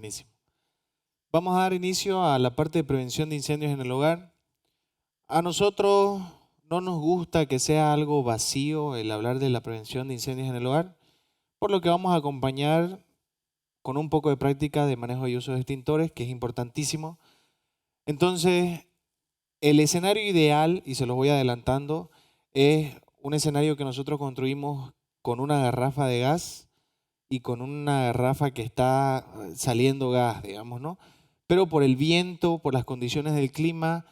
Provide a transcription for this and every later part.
Buenísimo. Vamos a dar inicio a la parte de prevención de incendios en el hogar. A nosotros no nos gusta que sea algo vacío el hablar de la prevención de incendios en el hogar, por lo que vamos a acompañar con un poco de práctica de manejo y uso de extintores, que es importantísimo. Entonces, el escenario ideal, y se los voy adelantando, es un escenario que nosotros construimos con una garrafa de gas y con una garrafa que está saliendo gas, digamos, ¿no? Pero por el viento, por las condiciones del clima,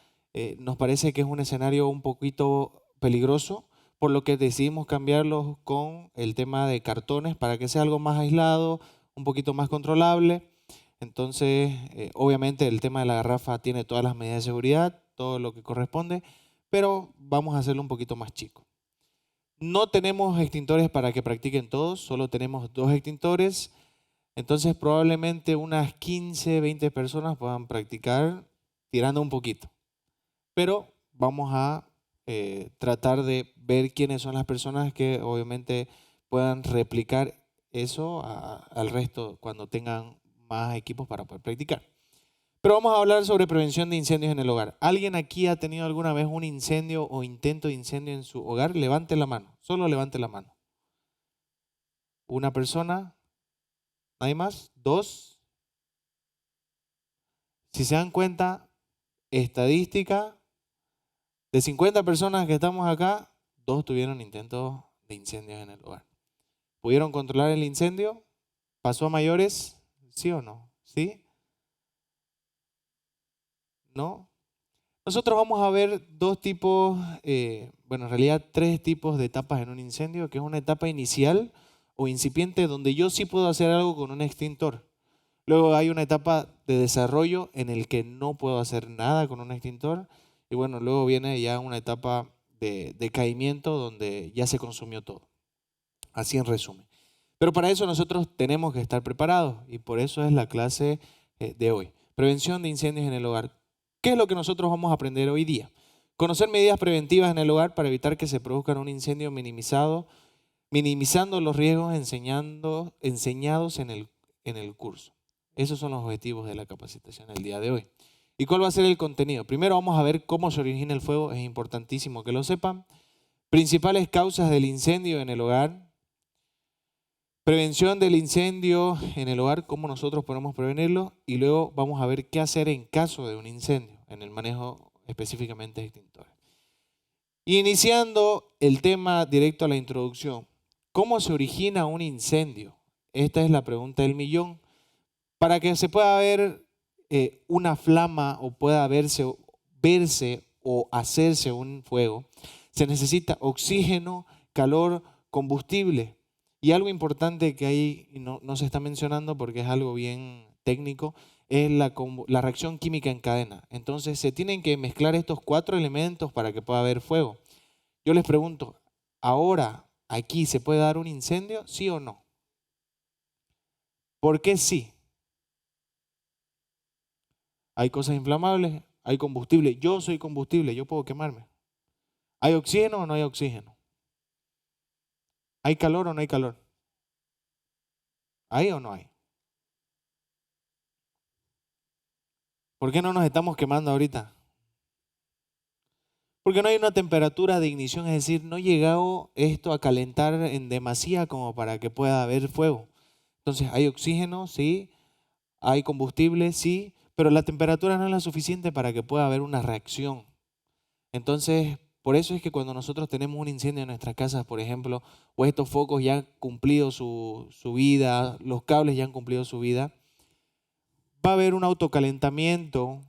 nos parece que es un escenario un poquito peligroso, por lo que decidimos cambiarlo con el tema de cartones para que sea algo más aislado, un poquito más controlable. Entonces, obviamente el tema de la garrafa tiene todas las medidas de seguridad, todo lo que corresponde, pero vamos a hacerlo un poquito más chico. No tenemos extintores para que practiquen todos, solo tenemos 2 extintores. Entonces probablemente unas 15, 20 personas puedan practicar tirando un poquito. Pero vamos a tratar de ver quiénes son las personas que obviamente puedan replicar eso al resto cuando tengan más equipos para poder practicar. Pero vamos a hablar sobre prevención de incendios en el hogar. ¿Alguien aquí ha tenido alguna vez un incendio o intento de incendio en su hogar? Levante la mano, solo levante la mano. Una persona, ¿nadie más? 2. Si se dan cuenta, estadística, de 50 personas que estamos acá, 2 tuvieron intentos de incendios en el hogar. ¿Pudieron controlar el incendio? ¿Pasó a mayores? ¿Sí o no? ¿Sí? ¿No? Nosotros vamos a ver 2 tipos, bueno, en realidad 3 tipos de etapas en un incendio, que es una etapa inicial o incipiente donde yo sí puedo hacer algo con un extintor. Luego hay una etapa de desarrollo en el que no puedo hacer nada con un extintor. Y bueno, luego viene ya una etapa de decaimiento donde ya se consumió todo. Así en resumen. Pero para eso nosotros tenemos que estar preparados y por eso es la clase de hoy. Prevención de incendios en el hogar. ¿Qué es lo que nosotros vamos a aprender hoy día? Conocer medidas preventivas en el hogar para evitar que se produzcan un incendio minimizando los riesgos enseñados en el curso. Esos son los objetivos de la capacitación el día de hoy. ¿Y cuál va a ser el contenido? Primero vamos a ver cómo se origina el fuego, es importantísimo que lo sepan. Principales causas del incendio en el hogar. Prevención del incendio en el hogar, cómo nosotros podemos prevenirlo. Y luego vamos a ver qué hacer en caso de un incendio, en el manejo específicamente de extintores. Iniciando el tema directo a la introducción. ¿Cómo se origina un incendio? Esta es la pregunta del millón. Para que se pueda ver una flama o pueda verse o hacerse un fuego, se necesita oxígeno, calor, combustible. Y algo importante que ahí no se está mencionando porque es algo bien técnico, es la reacción química en cadena. Entonces se tienen que mezclar estos 4 elementos para que pueda haber fuego. Yo les pregunto, ¿ahora aquí se puede dar un incendio? ¿Sí o no? ¿Por qué sí? Hay cosas inflamables, hay combustible. Yo soy combustible, yo puedo quemarme. ¿Hay oxígeno o no hay oxígeno? ¿Hay calor o no hay calor? ¿Hay o no hay? ¿Por qué no nos estamos quemando ahorita? Porque no hay una temperatura de ignición, es decir, no ha llegado esto a calentar en demasía como para que pueda haber fuego. Entonces, hay oxígeno, sí, hay combustible, sí, pero la temperatura no es la suficiente para que pueda haber una reacción. Entonces, por eso es que cuando nosotros tenemos un incendio en nuestras casas, por ejemplo, o estos focos ya han cumplido su vida, los cables ya han cumplido su vida, va a haber un autocalentamiento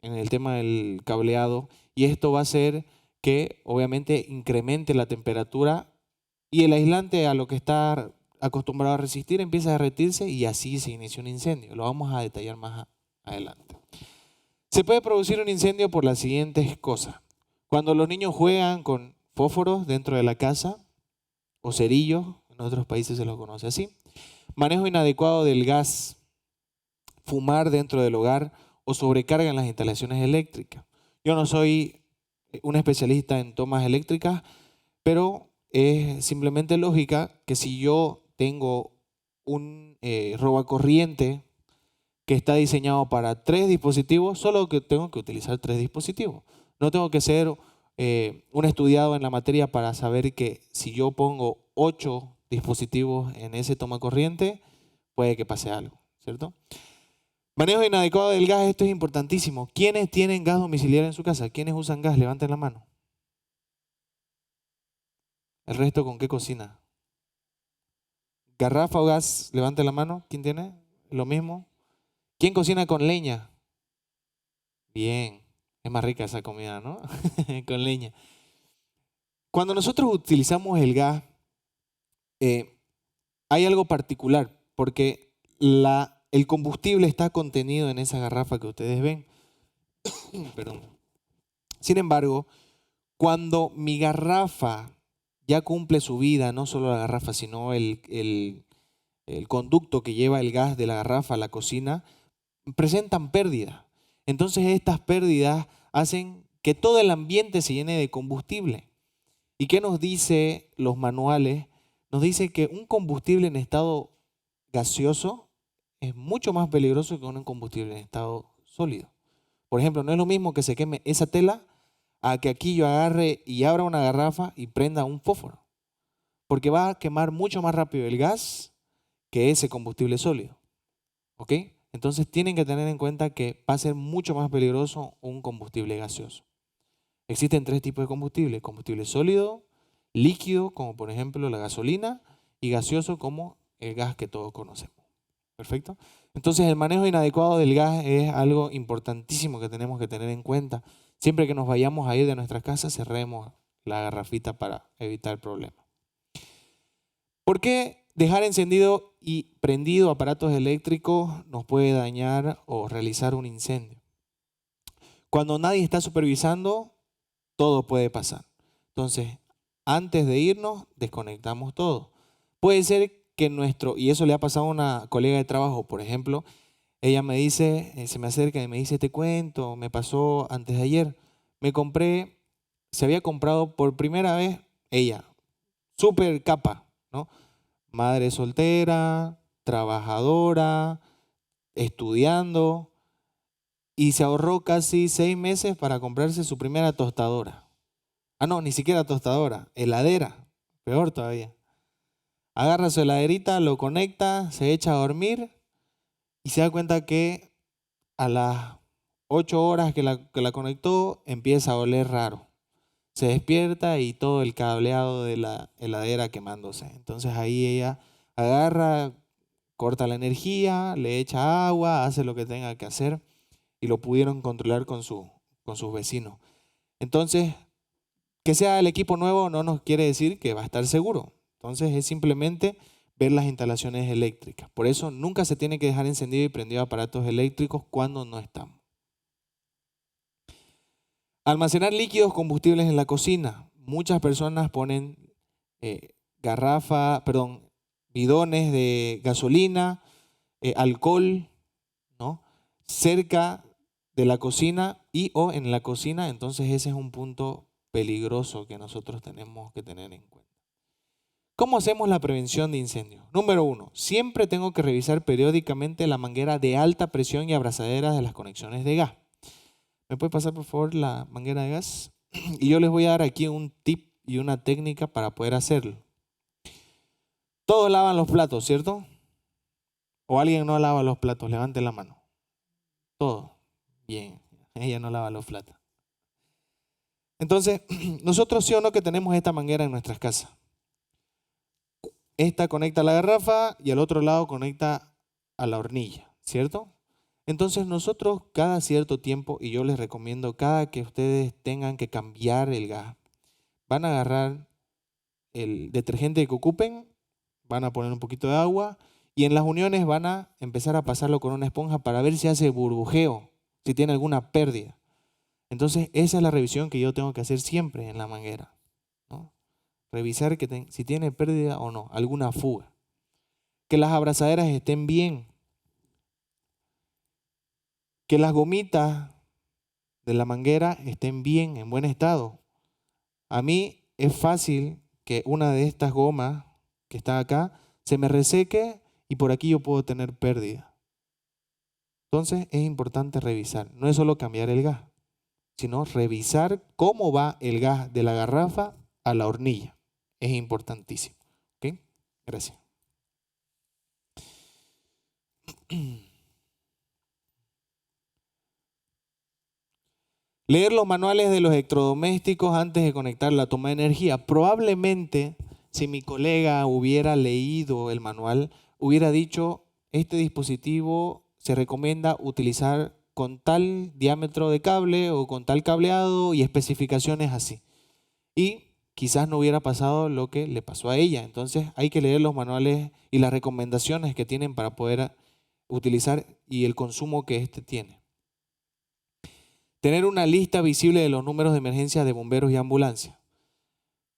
en el tema del cableado y esto va a hacer que obviamente incremente la temperatura y el aislante a lo que está acostumbrado a resistir empieza a derretirse y así se inicia un incendio. Lo vamos a detallar más adelante. Se puede producir un incendio por las siguientes cosas. Cuando los niños juegan con fósforos dentro de la casa o cerillos, en otros países se los conoce así. Manejo inadecuado del gas, fumar dentro del hogar o sobrecarga en las instalaciones eléctricas. Yo no soy un especialista en tomas eléctricas, pero es simplemente lógica que si yo tengo un robacorriente que está diseñado para 3 dispositivos, solo que tengo que utilizar 3 dispositivos. No tengo que ser un estudiado en la materia para saber que si yo pongo 8 dispositivos en ese tomacorriente, puede que pase algo, ¿cierto? Manejo inadecuado del gas, esto es importantísimo. ¿Quiénes tienen gas domiciliario en su casa? ¿Quiénes usan gas? Levanten la mano. ¿El resto con qué cocina? ¿Garrafa o gas? Levanten la mano. ¿Quién tiene? Lo mismo. ¿Quién cocina con leña? Bien. Es más rica esa comida, ¿no? Con leña. Cuando nosotros utilizamos el gas, hay algo particular, porque el combustible está contenido en esa garrafa que ustedes ven. Perdón. Sin embargo, cuando mi garrafa ya cumple su vida, no solo la garrafa, sino el conducto que lleva el gas de la garrafa a la cocina, presentan pérdidas. Entonces estas pérdidas hacen que todo el ambiente se llene de combustible. ¿Y qué nos dice los manuales? Nos dice que un combustible en estado gaseoso es mucho más peligroso que un combustible en estado sólido. Por ejemplo, no es lo mismo que se queme esa tela a que aquí yo agarre y abra una garrafa y prenda un fósforo. Porque va a quemar mucho más rápido el gas que ese combustible sólido. ¿Ok? Entonces tienen que tener en cuenta que va a ser mucho más peligroso un combustible gaseoso. Existen 3 tipos de combustible: combustible sólido, líquido, como por ejemplo la gasolina, y gaseoso, como el gas que todos conocemos. ¿Perfecto? Entonces el manejo inadecuado del gas es algo importantísimo que tenemos que tener en cuenta. Siempre que nos vayamos a ir de nuestras casas, cerremos la garrafita para evitar problemas. ¿Por qué dejar encendido y prendido aparatos eléctricos nos puede dañar o realizar un incendio? Cuando nadie está supervisando, todo puede pasar. Entonces, antes de irnos, desconectamos todo. Puede ser que y eso le ha pasado a una colega de trabajo, por ejemplo, ella me dice, se me acerca y me dice: te cuento, me pasó antes de ayer, se había comprado por primera vez ella, súper capa, ¿no? Madre soltera, trabajadora, estudiando, y se ahorró casi 6 meses para comprarse su primera tostadora. Ah, no, ni siquiera tostadora, heladera, peor todavía. Agarra su heladerita, lo conecta, se echa a dormir y se da cuenta que a las 8 horas que la conectó empieza a oler raro. Se despierta y todo el cableado de la heladera quemándose. Entonces ahí ella agarra, corta la energía, le echa agua, hace lo que tenga que hacer y lo pudieron controlar con sus vecinos. Entonces, que sea el equipo nuevo no nos quiere decir que va a estar seguro. Entonces es simplemente ver las instalaciones eléctricas. Por eso nunca se tiene que dejar encendido y prendido aparatos eléctricos cuando no estamos. Almacenar líquidos combustibles en la cocina. Muchas personas ponen bidones de gasolina, alcohol, ¿no?, cerca de la cocina o en la cocina. Entonces ese es un punto peligroso que nosotros tenemos que tener en cuenta. ¿Cómo hacemos la prevención de incendios? Número 1, siempre tengo que revisar periódicamente la manguera de alta presión y abrazaderas de las conexiones de gas. ¿Me puede pasar por favor la manguera de gas? Y yo les voy a dar aquí un tip y una técnica para poder hacerlo. Todos lavan los platos, ¿cierto? ¿O alguien no lava los platos? Levante la mano. Todos. Bien, ella no lava los platos. Entonces, nosotros sí o no que tenemos esta manguera en nuestras casas. Esta conecta a la garrafa y al otro lado conecta a la hornilla, ¿cierto? Entonces nosotros cada cierto tiempo, y yo les recomiendo cada que ustedes tengan que cambiar el gas, van a agarrar el detergente que ocupen, van a poner un poquito de agua y en las uniones van a empezar a pasarlo con una esponja para ver si hace burbujeo, si tiene alguna pérdida. Entonces esa es la revisión que yo tengo que hacer siempre en la manguera, ¿no? Revisar si tiene pérdida o no, alguna fuga. Que las abrazaderas estén bien. Que las gomitas de la manguera estén bien, en buen estado. A mí es fácil que una de estas gomas que está acá se me reseque y por aquí yo puedo tener pérdida. Entonces es importante revisar. No es solo cambiar el gas, sino revisar cómo va el gas de la garrafa a la hornilla. Es importantísimo. ¿Ok? Gracias. Leer los manuales de los electrodomésticos antes de conectar la toma de energía. Probablemente, si mi colega hubiera leído el manual, hubiera dicho, este dispositivo se recomienda utilizar con tal diámetro de cable o con tal cableado y especificaciones así. Y quizás no hubiera pasado lo que le pasó a ella. Entonces hay que leer los manuales y las recomendaciones que tienen para poder utilizar y el consumo que éste tiene. Tener una lista visible de los números de emergencia de bomberos y ambulancias.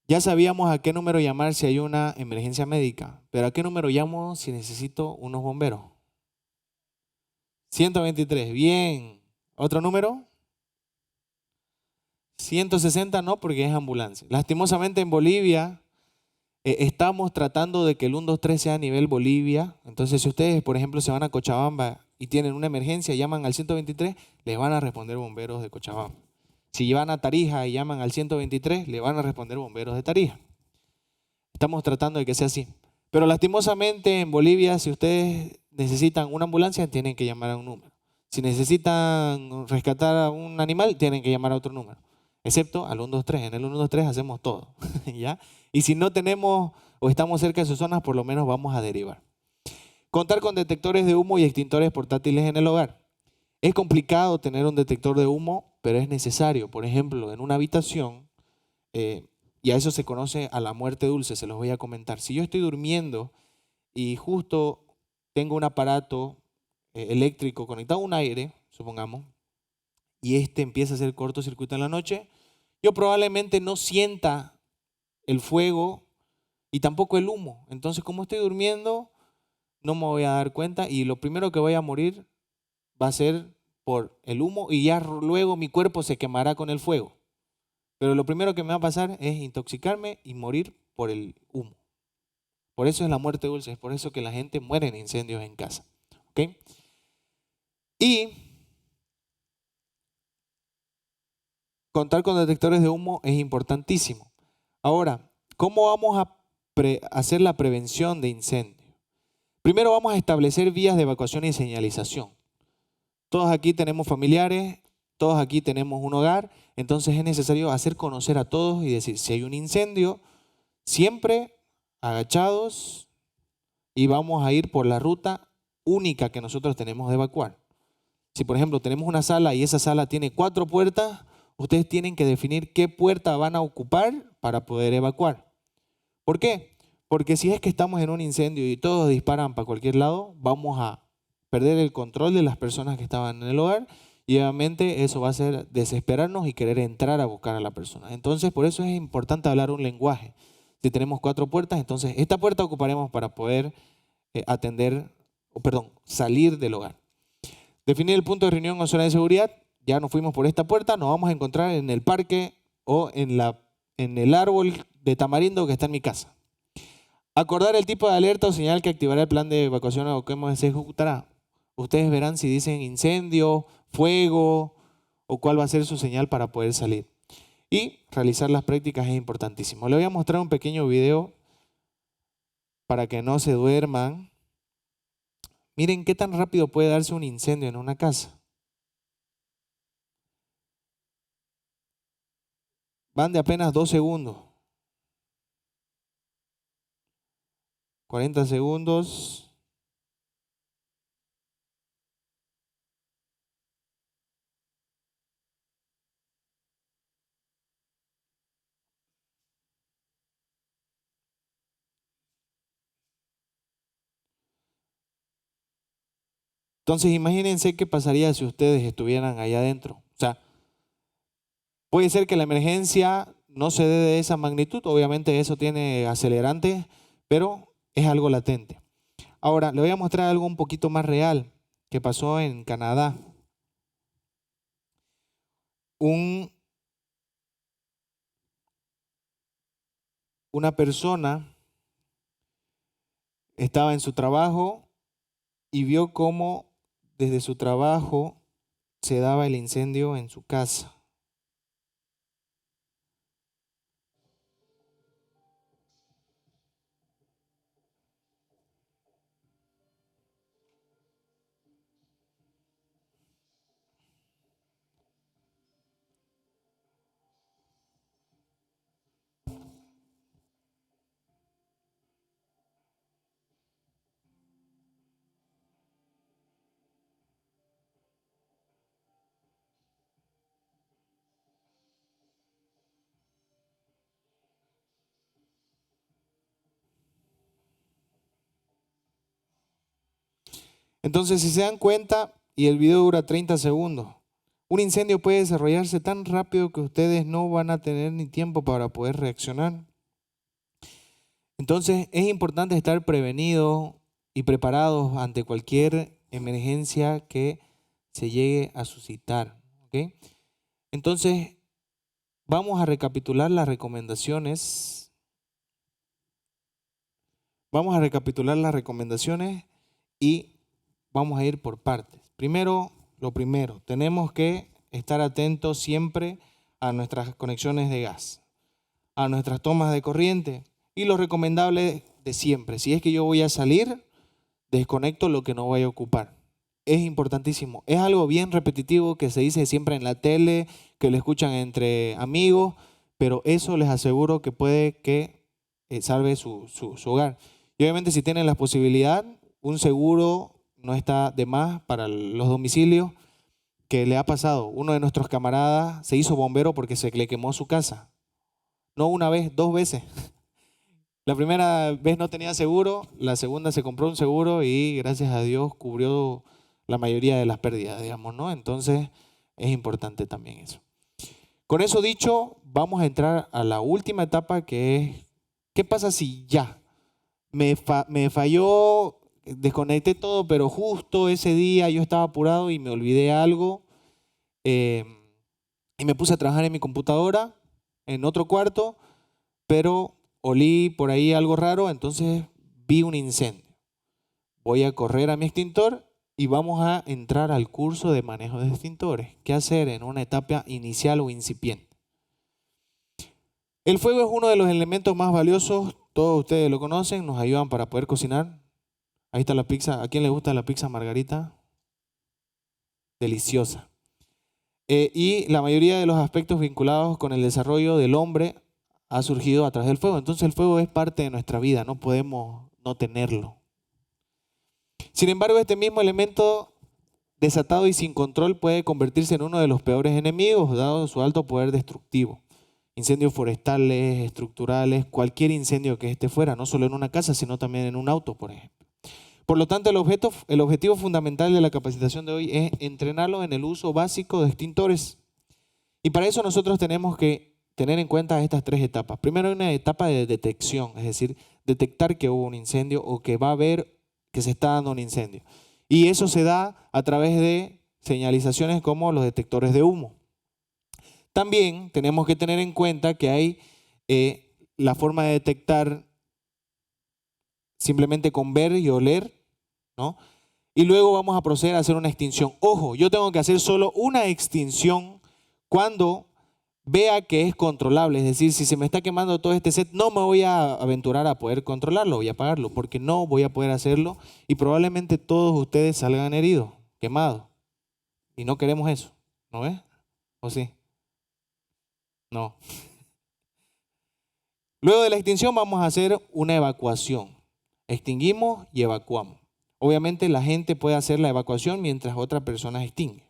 Ya sabíamos a qué número llamar si hay una emergencia médica, pero ¿a qué número llamo si necesito unos bomberos? 123, bien. ¿Otro número? 160 no, porque es ambulancia. Lastimosamente en Bolivia estamos tratando de que el 123 sea a nivel Bolivia. Entonces si ustedes, por ejemplo, se van a Cochabamba y tienen una emergencia, llaman al 123, les van a responder bomberos de Cochabamba. Si van a Tarija y llaman al 123, le van a responder bomberos de Tarija. Estamos tratando de que sea así. Pero lastimosamente en Bolivia, si ustedes necesitan una ambulancia, tienen que llamar a un número. Si necesitan rescatar a un animal, tienen que llamar a otro número. Excepto al 123. En el 123 hacemos todo. ¿Ya? Y si no tenemos o estamos cerca de sus zonas, por lo menos vamos a derivar. Contar con detectores de humo y extintores portátiles en el hogar. Es complicado tener un detector de humo, pero es necesario. Por ejemplo, en una habitación, y a eso se conoce a la muerte dulce, se los voy a comentar. Si yo estoy durmiendo y justo tengo un aparato eléctrico conectado a un aire, supongamos, y este empieza a hacer cortocircuito en la noche, yo probablemente no sienta el fuego y tampoco el humo. Entonces, como estoy durmiendo, no me voy a dar cuenta y lo primero que voy a morir va a ser por el humo y ya luego mi cuerpo se quemará con el fuego. Pero lo primero que me va a pasar es intoxicarme y morir por el humo. Por eso es la muerte dulce, es por eso que la gente muere en incendios en casa. ¿Ok? Y contar con detectores de humo es importantísimo. Ahora, ¿cómo vamos a hacer la prevención de incendios? Primero vamos a establecer vías de evacuación y señalización. Todos aquí tenemos familiares, todos aquí tenemos un hogar, entonces es necesario hacer conocer a todos y decir, si hay un incendio, siempre agachados y vamos a ir por la ruta única que nosotros tenemos de evacuar. Si por ejemplo tenemos una sala y esa sala tiene 4 puertas, ustedes tienen que definir qué puerta van a ocupar para poder evacuar. ¿Por qué? Porque si es que estamos en un incendio y todos disparan para cualquier lado, vamos a perder el control de las personas que estaban en el hogar y obviamente eso va a hacer desesperarnos y querer entrar a buscar a la persona. Entonces por eso es importante hablar un lenguaje. Si tenemos 4 puertas, entonces esta puerta ocuparemos para poder salir del hogar. Definir el punto de reunión o zona de seguridad. Ya nos fuimos por esta puerta, nos vamos a encontrar en el parque o en el árbol de tamarindo que está en mi casa. Acordar el tipo de alerta o señal que activará el plan de evacuación o cómo se ejecutará. Ustedes verán si dicen incendio, fuego o cuál va a ser su señal para poder salir. Y realizar las prácticas es importantísimo. Le voy a mostrar un pequeño video para que no se duerman. Miren qué tan rápido puede darse un incendio en una casa. Van de apenas 2 segundos. 40 segundos. Entonces imagínense qué pasaría si ustedes estuvieran allá adentro. O sea, puede ser que la emergencia no se dé de esa magnitud, obviamente eso tiene acelerantes, pero es algo latente. Ahora, le voy a mostrar algo un poquito más real que pasó en Canadá. Una persona estaba en su trabajo y vio cómo desde su trabajo se daba el incendio en su casa. Entonces, si se dan cuenta, y el video dura 30 segundos, un incendio puede desarrollarse tan rápido que ustedes no van a tener ni tiempo para poder reaccionar. Entonces, es importante estar prevenidos y preparados ante cualquier emergencia que se llegue a suscitar. ¿Ok? Entonces, vamos a recapitular las recomendaciones. Vamos a recapitular las recomendaciones y vamos a ir por partes. Primero, lo primero, tenemos que estar atentos siempre a nuestras conexiones de gas, a nuestras tomas de corriente y lo recomendable de siempre. Si es que yo voy a salir, desconecto lo que no voy a ocupar. Es importantísimo. Es algo bien repetitivo que se dice siempre en la tele, que lo escuchan entre amigos, pero eso les aseguro que puede que salve su hogar. Y obviamente si tienen la posibilidad, un seguro no está de más para los domicilios. Que le ha pasado, uno de nuestros camaradas se hizo bombero porque se le quemó su casa. No una vez, dos veces. La primera vez no tenía seguro, la segunda se compró un seguro y gracias a Dios cubrió la mayoría de las pérdidas, digamos, ¿no? Entonces es importante también eso. Con eso dicho, vamos a entrar a la última etapa que es, ¿qué pasa si ya? Me falló, desconecté todo, pero justo ese día yo estaba apurado y me olvidé algo y me puse a trabajar en mi computadora, en otro cuarto, pero olí por ahí algo raro, entonces vi un incendio. Voy a correr a mi extintor y vamos a entrar al curso de manejo de extintores. ¿Qué hacer en una etapa inicial o incipiente? El fuego es uno de los elementos más valiosos, todos ustedes lo conocen, nos ayudan para poder cocinar. Ahí está la pizza. ¿A quién le gusta la pizza margarita? Deliciosa. Y la mayoría de los aspectos vinculados con el desarrollo del hombre ha surgido a través del fuego. Entonces el fuego es parte de nuestra vida, no podemos no tenerlo. Sin embargo, este mismo elemento desatado y sin control puede convertirse en uno de los peores enemigos, dado su alto poder destructivo. Incendios forestales, estructurales, cualquier incendio que esté fuera, no solo en una casa, sino también en un auto, por ejemplo. Por lo tanto, el objetivo fundamental de la capacitación de hoy es entrenarlo en el uso básico de extintores. Y para eso nosotros tenemos que tener en cuenta estas tres etapas. Primero hay una etapa de detección, es decir, detectar que hubo un incendio o que va a haber que se está dando un incendio. Y eso se da a través de señalizaciones como los detectores de humo. También tenemos que tener en cuenta que hay la forma de detectar simplemente con ver y oler, ¿no? Y luego vamos a proceder a hacer una extinción. Ojo, yo tengo que hacer solo una extinción cuando vea que es controlable. Es decir, si se me está quemando todo este set, no me voy a aventurar a poder controlarlo, voy a apagarlo, porque no voy a poder hacerlo y probablemente todos ustedes salgan heridos, quemados. Y no queremos eso, ¿no ves? ¿O sí? No. Luego de la extinción vamos a hacer una evacuación. Extinguimos y evacuamos. Obviamente la gente puede hacer la evacuación mientras otra persona extingue.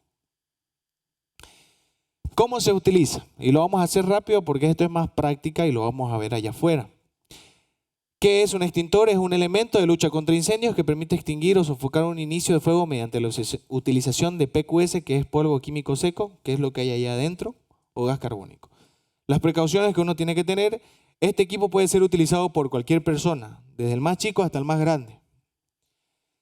¿Cómo se utiliza? Y lo vamos a hacer rápido porque esto es más práctica y lo vamos a ver allá afuera. ¿Qué es un extintor? Es un elemento de lucha contra incendios que permite extinguir o sofocar un inicio de fuego mediante la utilización de PQS, que es polvo químico seco, que es lo que hay allá adentro, o gas carbónico. Las precauciones que uno tiene que tener: este equipo puede ser utilizado por cualquier persona, desde el más chico hasta el más grande.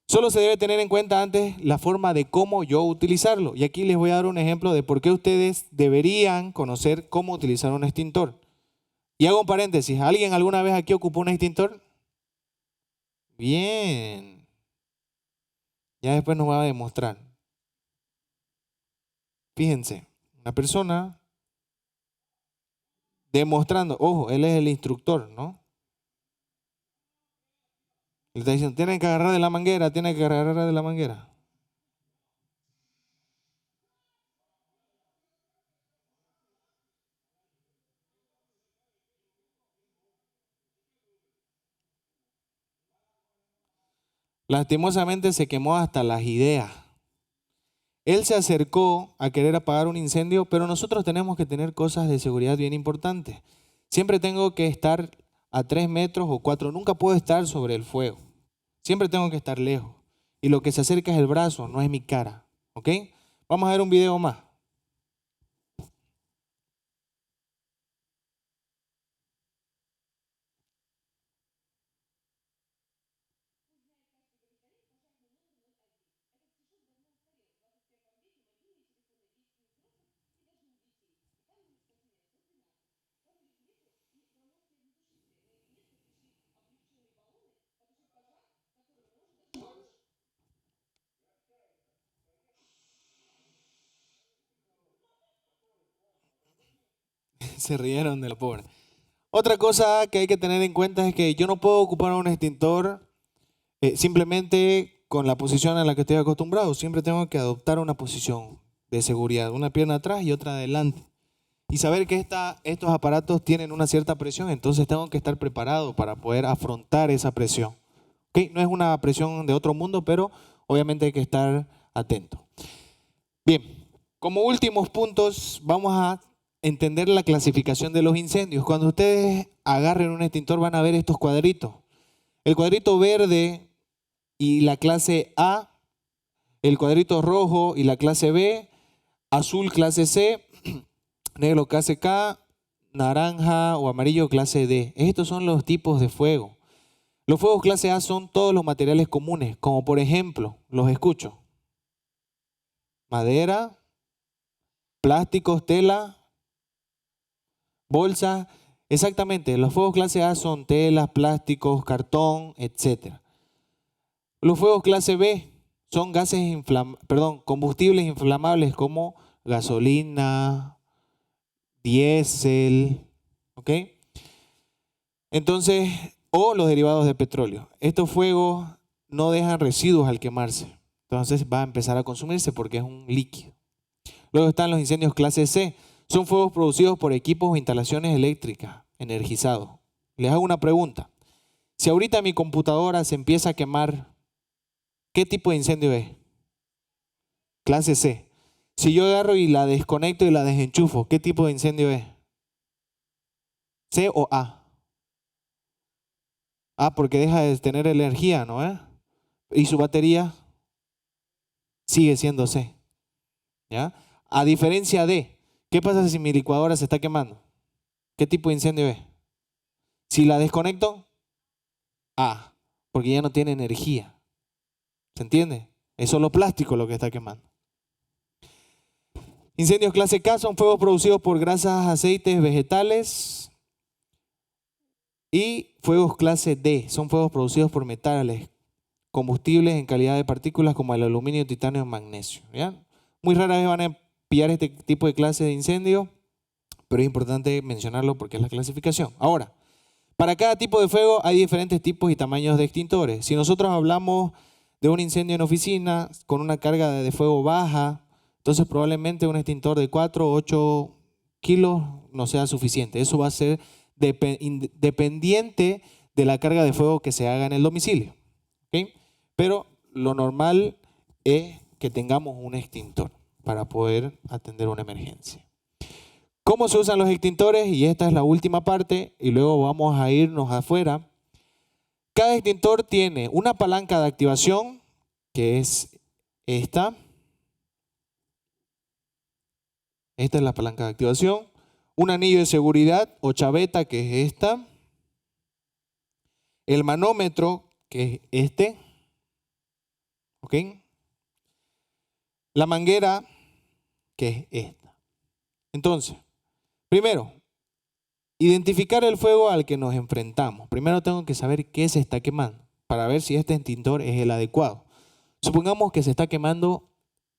Solo se debe tener en cuenta antes la forma de cómo yo utilizarlo. Y aquí les voy a dar un ejemplo de por qué ustedes deberían conocer cómo utilizar un extintor. Y hago un paréntesis. ¿Alguien alguna vez aquí ocupó un extintor? Bien. Ya después nos va a demostrar. Fíjense, una persona demostrando, ojo, él es el instructor, ¿no? Le está diciendo, tiene que agarrar de la manguera, tiene que agarrar de la manguera. Lastimosamente se quemó hasta las ideas. Él se acercó a querer apagar un incendio, pero nosotros tenemos que tener cosas de seguridad bien importantes. Siempre tengo que estar a 3 metros o 4, nunca puedo estar sobre el fuego. Siempre tengo que estar lejos. Y lo que se acerca es el brazo, no es mi cara. ¿Ok? Vamos a ver un video más. Se rieron de la pobre. Otra cosa que hay que tener en cuenta es que yo no puedo ocupar un extintor simplemente con la posición a la que estoy acostumbrado. Siempre tengo que adoptar una posición de seguridad, una pierna atrás y otra adelante. Y saber que estos aparatos tienen una cierta presión, entonces tengo que estar preparado para poder afrontar esa presión. ¿Ok? No es una presión de otro mundo, pero obviamente hay que estar atento. Bien, como últimos puntos vamos a entender la clasificación de los incendios. Cuando ustedes agarren un extintor van a ver estos cuadritos. El cuadrito verde y la clase A, el cuadrito rojo y la clase B, azul clase C, negro clase K, naranja o amarillo clase D. Estos son los tipos de fuego. Los fuegos clase A son todos los materiales comunes, como por ejemplo, los escucho: madera, plásticos, tela, bolsas. Exactamente, los fuegos clase A son telas, plásticos, cartón, etc. Los fuegos clase B son combustibles inflamables como gasolina, diésel, ¿ok? Entonces, o los derivados de petróleo. Estos fuegos no dejan residuos al quemarse. Entonces va a empezar a consumirse porque es un líquido. Luego están los incendios clase C. Son fuegos producidos por equipos o instalaciones eléctricas energizados. Les hago una pregunta. Si ahorita mi computadora se empieza a quemar, ¿qué tipo de incendio es? Clase C. Si yo agarro y la desconecto y la desenchufo, ¿qué tipo de incendio es? ¿C o A? A, porque deja de tener energía, ¿no? Y su batería sigue siendo C. ¿Ya? A diferencia de, ¿qué pasa si mi licuadora se está quemando? ¿Qué tipo de incendio es? Si la desconecto, A, porque ya no tiene energía. ¿Se entiende? Es solo plástico lo que está quemando. Incendios clase K son fuegos producidos por grasas, aceites, vegetales. Y fuegos clase D son fuegos producidos por metales, combustibles en calidad de partículas como el aluminio, titanio y magnesio. ¿Ya? Muy rara vez van a pillar este tipo de clase de incendio, pero es importante mencionarlo porque es la clasificación. Ahora, para cada tipo de fuego hay diferentes tipos y tamaños de extintores. Si nosotros hablamos de un incendio en oficina con una carga de fuego baja, entonces probablemente un extintor de 4 o 8 kilos no sea suficiente. Eso va a ser dependiente de la carga de fuego que se haga en el domicilio. ¿Okay? Pero lo normal es que tengamos un extintor para poder atender una emergencia. ¿Cómo se usan los extintores? Y esta es la última parte y luego vamos a irnos afuera. Cada extintor tiene una palanca de activación, que es esta. Esta es la palanca de activación. Un anillo de seguridad o chaveta, que es esta. El manómetro, que es este. ¿Ok? La manguera, que es esta. Entonces, primero, identificar el fuego al que nos enfrentamos. Primero tengo que saber qué se está quemando para ver si este extintor es el adecuado. Supongamos que se está quemando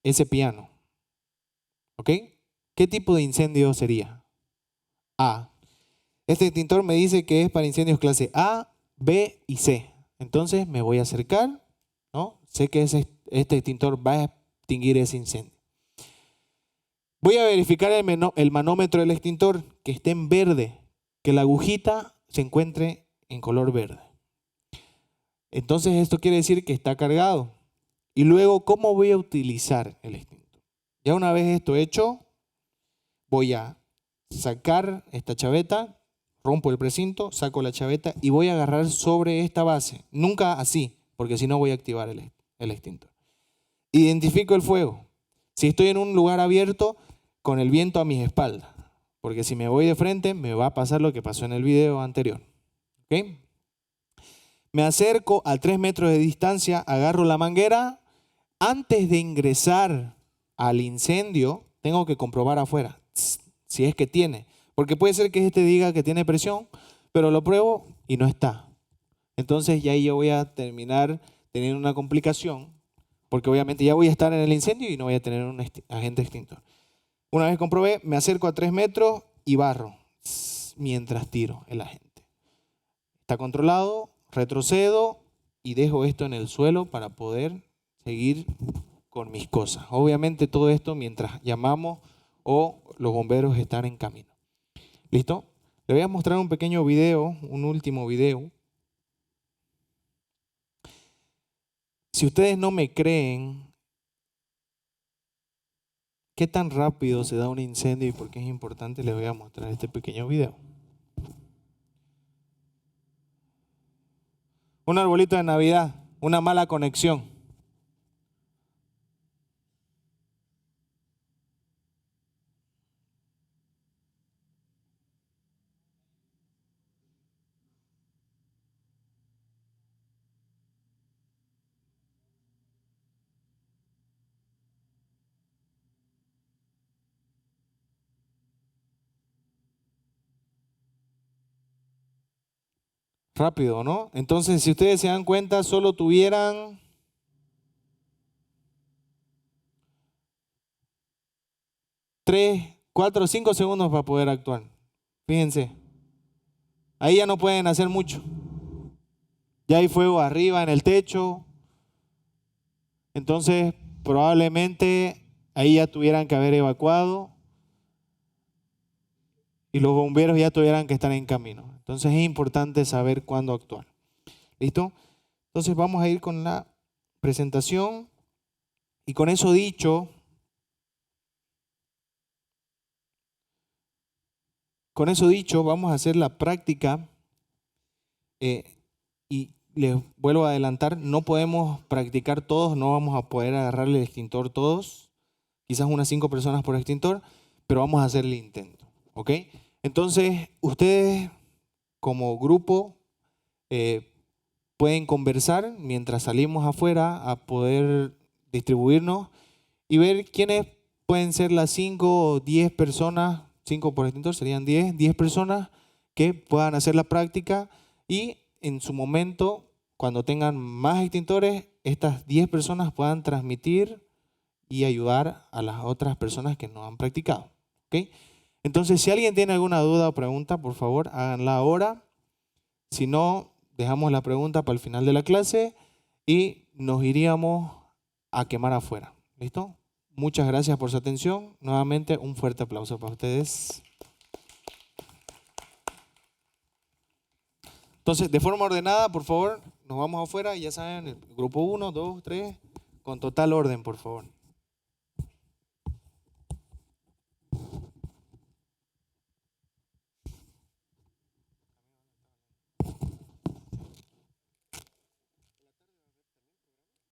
ese piano. ¿Ok? ¿Qué tipo de incendio sería? A. Este extintor me dice que es para incendios clase A, B y C. Entonces me voy a acercar, ¿no? Sé que este extintor va a extinguir ese incendio. Voy a verificar el manómetro del extintor, que esté en verde, que la agujita se encuentre en color verde. Entonces esto quiere decir que está cargado. Y luego, ¿cómo voy a utilizar el extintor? Ya una vez esto hecho, voy a sacar esta chaveta, rompo el precinto, saco la chaveta y voy a agarrar sobre esta base. Nunca así, porque si no voy a activar el extintor. Identifico el fuego. Si estoy en un lugar abierto, con el viento a mis espaldas. Porque si me voy de frente, me va a pasar lo que pasó en el video anterior. ¿Ok? Me acerco a 3 metros de distancia, agarro la manguera. Antes de ingresar al incendio, tengo que comprobar afuera, si es que tiene. Porque puede ser que este diga que tiene presión, pero lo pruebo y no está. Entonces ya ahí yo voy a terminar teniendo una complicación, porque obviamente ya voy a estar en el incendio y no voy a tener un agente extintor. Una vez comprobé, me acerco a 3 metros y barro mientras tiro el agente. Está controlado, retrocedo y dejo esto en el suelo para poder seguir con mis cosas. Obviamente todo esto mientras llamamos o los bomberos están en camino. ¿Listo? Le voy a mostrar un pequeño video, un último video. Si ustedes no me creen, ¿qué tan rápido se da un incendio y por qué es importante? Les voy a mostrar este pequeño video. Un arbolito de Navidad, una mala conexión. Rápido, ¿no? Entonces, si ustedes se dan cuenta, solo tuvieran 3, 4, 5 segundos para poder actuar. Fíjense, ahí ya no pueden hacer mucho. Ya hay fuego arriba en el techo. Entonces, probablemente ahí ya tuvieran que haber evacuado y los bomberos ya tuvieran que estar en camino. Entonces, es importante saber cuándo actuar. ¿Listo? Entonces, vamos a ir con la presentación. Y con eso dicho, vamos a hacer la práctica. Y les vuelvo a adelantar, no podemos practicar todos, no vamos a poder agarrarle el extintor todos, quizás unas 5 personas por extintor, pero vamos a hacer el intento, ¿ok? Entonces, ustedes como grupo pueden conversar mientras salimos afuera a poder distribuirnos y ver quiénes pueden ser las 5 o 10 personas, 5 por extintor serían 10 personas que puedan hacer la práctica y en su momento, cuando tengan más extintores, estas 10 personas puedan transmitir y ayudar a las otras personas que no han practicado. ¿Ok? Entonces, si alguien tiene alguna duda o pregunta, por favor, háganla ahora. Si no, dejamos la pregunta para el final de la clase y nos iríamos a quemar afuera. ¿Listo? Muchas gracias por su atención. Nuevamente, un fuerte aplauso para ustedes. Entonces, de forma ordenada, por favor, nos vamos afuera y ya saben, el grupo 1, 2, 3, con total orden, por favor.